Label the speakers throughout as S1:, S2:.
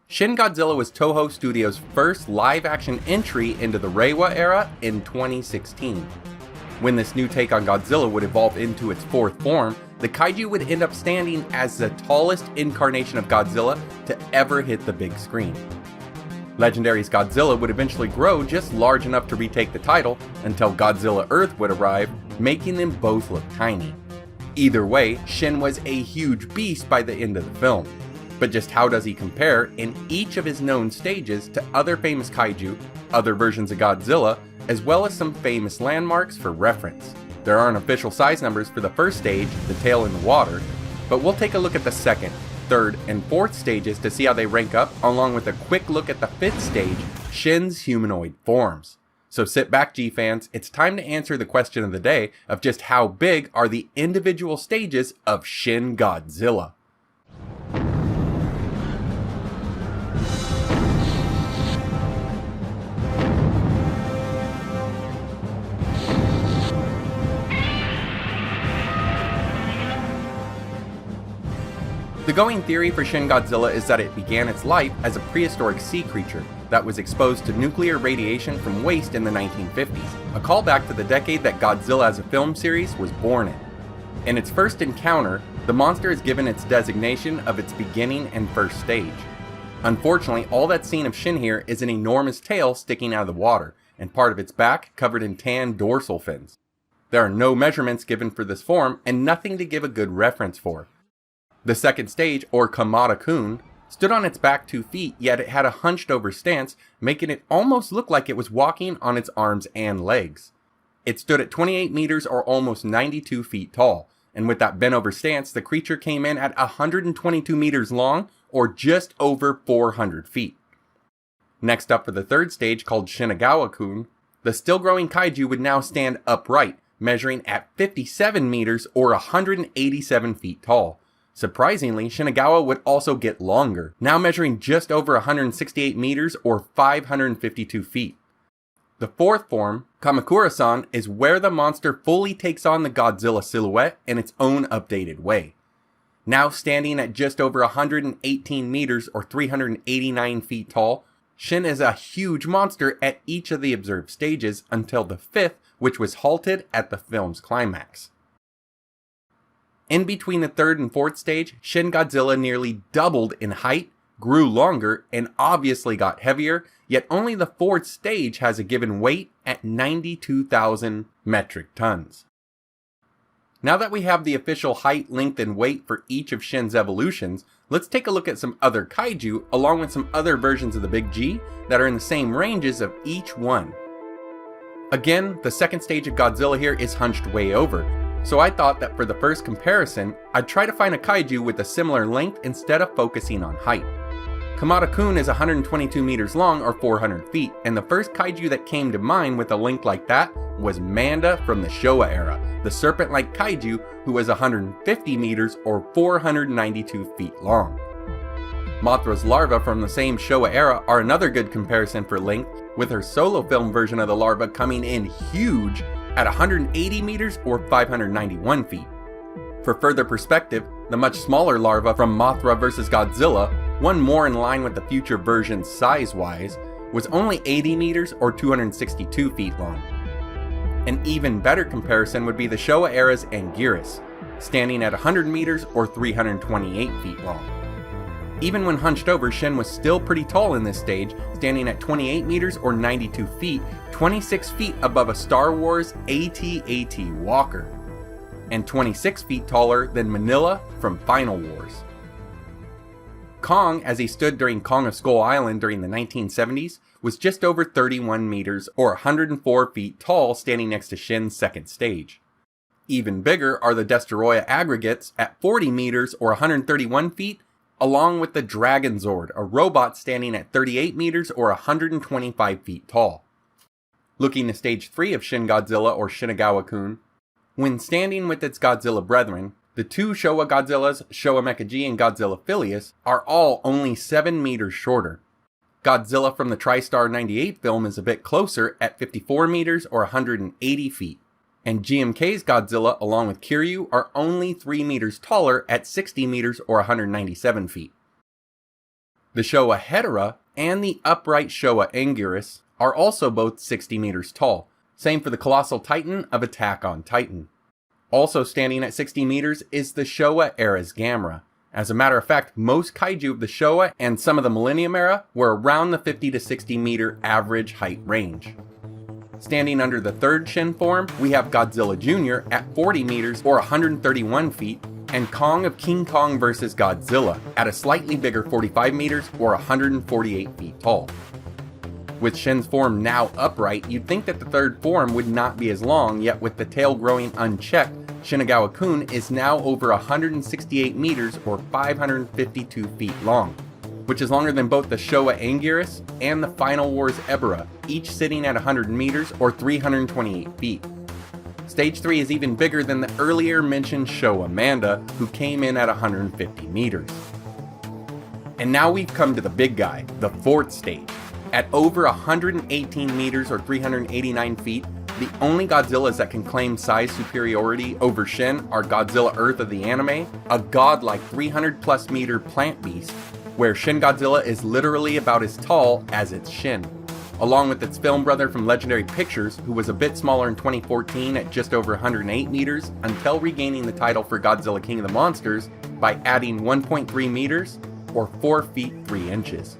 S1: Shin Godzilla was Toho Studios' first live-action entry into the Reiwa era in 2016. When this new take on Godzilla would evolve into its fourth form, the kaiju would end up standing as the tallest incarnation of Godzilla to ever hit the big screen. Legendary's Godzilla would eventually grow just large enough to retake the title until Godzilla Earth would arrive, making them both look tiny. Either way, Shin was a huge beast by the end of the film. But just how does he compare in each of his known stages to other famous kaiju, other versions of Godzilla, as well as some famous landmarks for reference? There aren't official size numbers for the first stage, the tail in the water, but we'll take a look at the second, third, and fourth stages to see how they rank up, along with a quick look at the fifth stage, Shin's humanoid forms. So sit back, G-fans, it's time to answer the question of the day of just how big are the individual stages of Shin Godzilla. The going theory for Shin Godzilla is that it began its life as a prehistoric sea creature that was exposed to nuclear radiation from waste in the 1950s, a callback to the decade that Godzilla as a film series was born in. In its first encounter, the monster is given its designation of its beginning and first stage. Unfortunately, all that's seen of Shin here is an enormous tail sticking out of the water, and part of its back covered in tan dorsal fins. There are no measurements given for this form, and nothing to give a good reference for. The second stage, or Kamada-kun, stood on its back 2 feet, yet it had a hunched over stance, making it almost look like it was walking on its arms and legs. It stood at 28 meters or almost 92 feet tall, and with that bent over stance, the creature came in at 122 meters long, or just over 400 feet. Next up for the third stage, called Shinagawa-kun, the still growing kaiju would now stand upright, measuring at 57 meters or 187 feet tall. Surprisingly, Shinagawa would also get longer, now measuring just over 168 meters or 552 feet. The fourth form, Kamakura-san, is where the monster fully takes on the Godzilla silhouette in its own updated way. Now standing at just over 118 meters or 389 feet tall, Shin is a huge monster at each of the observed stages until the fifth, which was halted at the film's climax. In between the third and fourth stage, Shin Godzilla nearly doubled in height, grew longer, and obviously got heavier, yet only the fourth stage has a given weight at 92,000 metric tons. Now that we have the official height, length, and weight for each of Shin's evolutions, let's take a look at some other kaiju along with some other versions of the Big G that are in the same ranges of each one. Again, the second stage of Godzilla here is hunched way over, so I thought that for the first comparison, I'd try to find a kaiju with a similar length instead of focusing on height. Kamada-kun is 122 meters long or 400 feet, and the first kaiju that came to mind with a length like that was Manda from the Showa era, the serpent-like kaiju who was 150 meters or 492 feet long. Mothra's larva from the same Showa era are another good comparison for length, with her solo film version of the larva coming in huge at 180 meters or 591 feet. For further perspective, the much smaller larva from Mothra vs. Godzilla, one more in line with the future version size-wise, was only 80 meters or 262 feet long. An even better comparison would be the Showa era's Anguirus, standing at 100 meters or 328 feet long. Even when hunched over, Shin was still pretty tall in this stage, standing at 28 meters or 92 feet, 26 feet above a Star Wars AT-AT Walker, and 26 feet taller than Manila from Final Wars. Kong, as he stood during Kong of Skull Island during the 1970s, was just over 31 meters or 104 feet tall, standing next to Shin's second stage. Even bigger are the Destoroyah aggregates at 40 meters or 131 feet, along with the Dragon Zord, a robot standing at 38 meters or 125 feet tall. Looking to stage 3 of Shin Godzilla or Shinagawa-kun, when standing with its Godzilla brethren, the two Showa Godzillas, Showa MechaGodzilla and Godzilla Filius, are all only 7 meters shorter. Godzilla from the TriStar 98 film is a bit closer at 54 meters or 180 feet. And GMK's Godzilla, along with Kiryu, are only 3 meters taller at 60 meters or 197 feet. The Showa Hedera and the upright Showa Anguirus are also both 60 meters tall. Same for the Colossal Titan of Attack on Titan. Also standing at 60 meters is the Showa era's Gamera. As a matter of fact, most kaiju of the Showa and some of the Millennium era were around the 50 to 60 meter average height range. Standing under the third Shin form, we have Godzilla Jr. at 40 meters or 131 feet, and Kong of King Kong vs. Godzilla at a slightly bigger 45 meters or 148 feet tall. With Shin's form now upright, you'd think that the third form would not be as long, yet with the tail growing unchecked, Shinagawa-kun is now over 168 meters or 552 feet long, which is longer than both the Showa Anguirus and the Final Wars Ebera, each sitting at 100 meters or 328 feet. Stage 3 is even bigger than the earlier mentioned Showa Manda, who came in at 150 meters. And now we've come to the big guy, the fourth stage. At over 118 meters or 389 feet, the only Godzillas that can claim size superiority over Shin are Godzilla Earth of the anime, a godlike 300 plus meter plant beast, where Shin Godzilla is literally about as tall as its Shin, along with its film brother from Legendary Pictures, who was a bit smaller in 2014 at just over 108 meters, until regaining the title for Godzilla King of the Monsters by adding 1.3 meters or 4 feet 3 inches.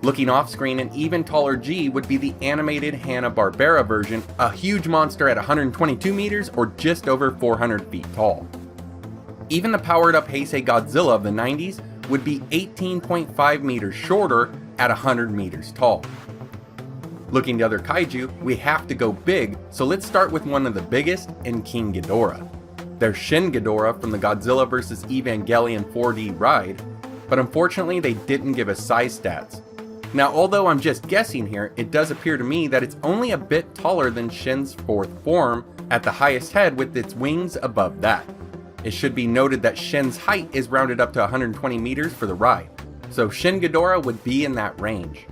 S1: Looking off screen, an even taller G would be the animated Hanna-Barbera version, a huge monster at 122 meters or just over 400 feet tall. Even the powered up Heisei Godzilla of the 90s would be 18.5 meters shorter at 100 meters tall. Looking to other kaiju, we have to go big, so let's start with one of the biggest in King Ghidorah. There's Shin Ghidorah from the Godzilla vs. Evangelion 4D ride, but unfortunately they didn't give us size stats. Now, although I'm just guessing here, it does appear to me that it's only a bit taller than Shin's fourth form at the highest head with its wings above that. It should be noted that Shin's height is rounded up to 120 meters for the ride, so Shin Ghidorah would be in that range.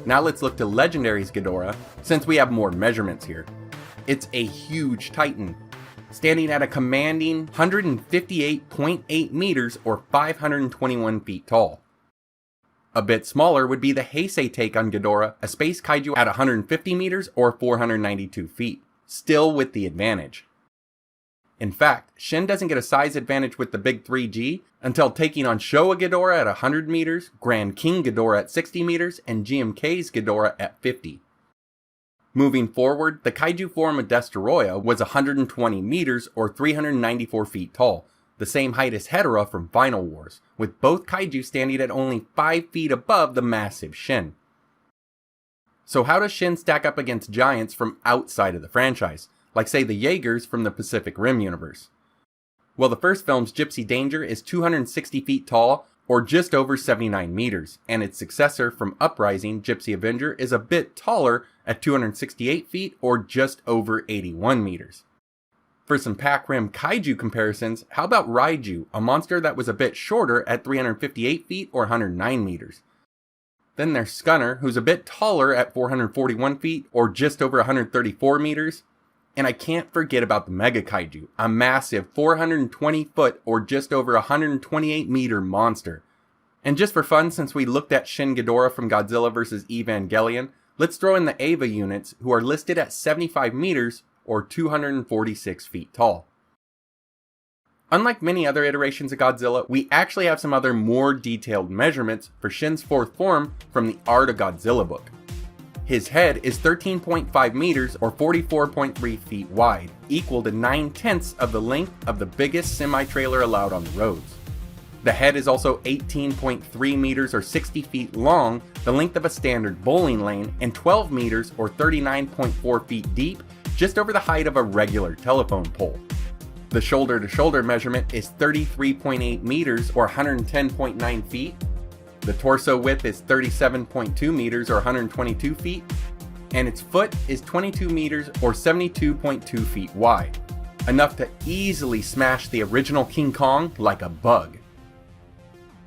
S1: Now let's look to Legendary's Ghidorah, since we have more measurements here. It's a huge titan, standing at a commanding 158.8 meters or 521 feet tall. A bit smaller would be the Heisei take on Ghidorah, a space kaiju at 150 meters or 492 feet, still with the advantage. In fact, Shin doesn't get a size advantage with the big 3G until taking on Showa Ghidorah at 100 meters, Grand King Ghidorah at 60 meters, and GMK's Ghidorah at 50. Moving forward, the kaiju form of Destoroyah was 120 meters or 394 feet tall, the same height as Hedera from Final Wars, with both kaiju standing at only 5 feet above the massive Shin. So how does Shin stack up against giants from outside of the franchise, like say the Jaegers from the Pacific Rim universe? Well, the first film's Gypsy Danger is 260 feet tall, or just over 79 meters, and its successor from Uprising, Gypsy Avenger, is a bit taller at 268 feet, or just over 81 meters. For some Pac Rim kaiju comparisons, how about Raiju, a monster that was a bit shorter at 358 feet or 109 meters. Then there's Scunner, who's a bit taller at 441 feet or just over 134 meters. And I can't forget about the Mega Kaiju, a massive 420 foot or just over 128 meter monster. And just for fun, since we looked at Shin Ghidorah from Godzilla vs. Evangelion, let's throw in the Eva units, who are listed at 75 meters or 246 feet tall. Unlike many other iterations of Godzilla, we actually have some other more detailed measurements for Shin's fourth form from the Art of Godzilla book. His head is 13.5 meters or 44.3 feet wide, equal to 9/10 of the length of the biggest semi-trailer allowed on the roads. The head is also 18.3 meters or 60 feet long, the length of a standard bowling lane, and 12 meters or 39.4 feet deep, just over the height of a regular telephone pole. The shoulder-to-shoulder measurement is 33.8 meters or 110.9 feet. The torso width is 37.2 meters or 122 feet. And its foot is 22 meters or 72.2 feet wide. Enough to easily smash the original King Kong like a bug.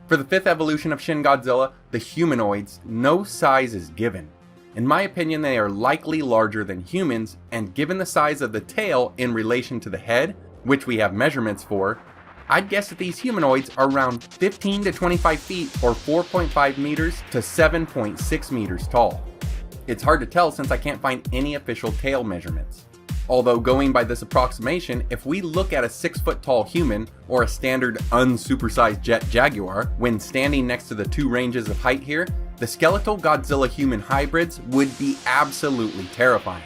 S1: For the fifth evolution of Shin Godzilla, the humanoids, no size is given. In my opinion, they are likely larger than humans, and given the size of the tail in relation to the head, which we have measurements for, I'd guess that these humanoids are around 15 to 25 feet or 4.5 meters to 7.6 meters tall. It's hard to tell since I can't find any official tail measurements. Although going by this approximation, if we look at a 6 foot tall human or a standard unsupersized jet jaguar when standing next to the two ranges of height here, the skeletal Godzilla human hybrids would be absolutely terrifying.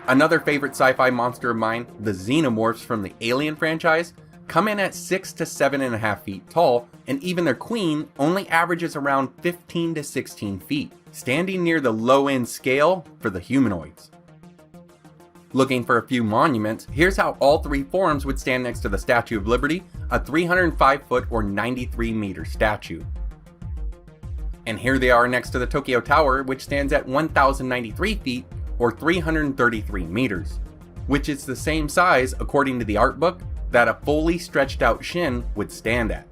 S1: Another favorite sci-fi monster of mine, the xenomorphs from the Alien franchise, come in at 6 to 7.5 feet tall, and even their queen only averages around 15 to 16 feet, standing near the low end scale for the humanoids. Looking for a few monuments, here's how all three forms would stand next to the Statue of Liberty, a 305 foot or 93 meter statue. And here they are next to the Tokyo Tower, which stands at 1,093 feet or 333 meters, which is the same size, according to the art book, that a fully stretched out Shin would stand at.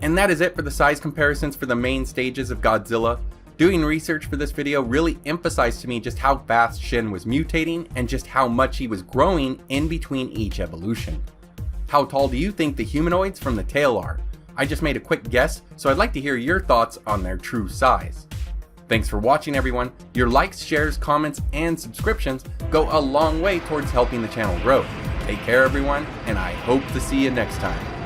S1: And that is it for the size comparisons for the main stages of Godzilla. Doing research for this video really emphasized to me just how fast Shin was mutating and just how much he was growing in between each evolution. How tall do you think the humanoids from the tail are? I just made a quick guess, so I'd like to hear your thoughts on their true size. Thanks for watching, everyone. Your likes, shares, comments, and subscriptions go a long way towards helping the channel grow. Take care, everyone, and I hope to see you next time.